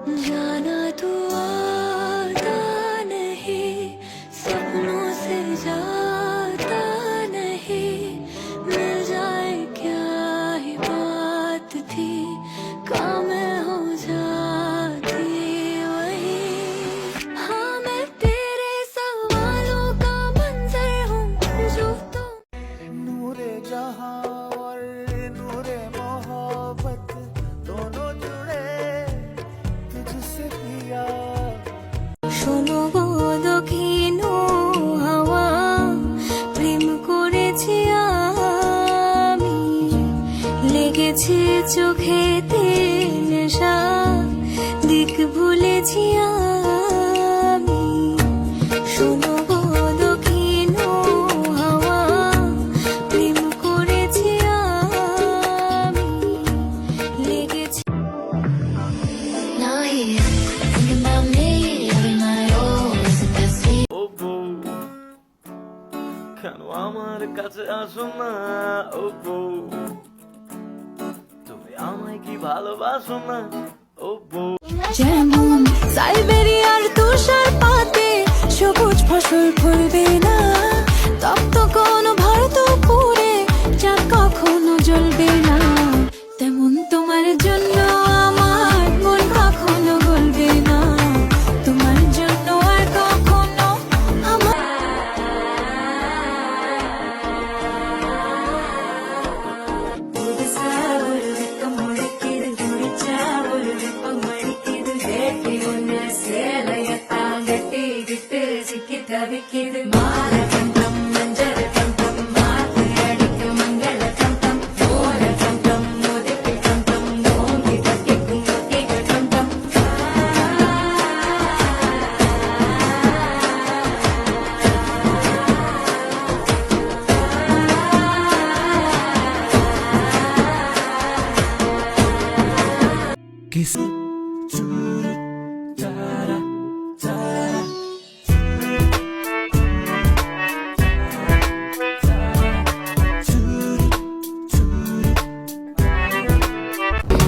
जाना तू आता नहीं, सपनों से जाता नहीं, मिल जाए क्या ही बात थी, काम हो जाती वही। हाँ मैं तेरे सवालों का मंजर हूँ जो तुम। नूरे जहां और नूरे मोहब्बत दोनों जुड़े तुझसे पिया। শোনো গো দক্ষিণ হাওয়া, প্রেম করেছি আমি, লেগেছে চোখেতে নেশা, দিক ভুলেছি আমি। শোনো গো দক্ষিণ হাওয়া, প্রেম করেছি আমি, লেগেছে। Now here, thinking about me every night, oh, is it that sweet? ও বউ কেন আমার কাছে আসো না, ও বউ তুমি আমায় কি ভালোবাসো না, ও বউ। যেমন সাইবেরিয়ার তুষার পাতে সবুজ ফসল ফলবে না, তপ্ত কোনো ভারত পুরে যা কখনো জ্বলবে না, তেমন তোমার জন্য আমার মন কখনো গলবে না, তোমার জন্য আর কখনো আমার। किस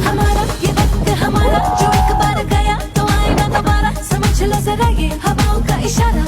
हमारा ये वक्त हमारा जो एक बार गया तो आएगा दोबारा, समझ लो जरा ये हवाओं का इशारा।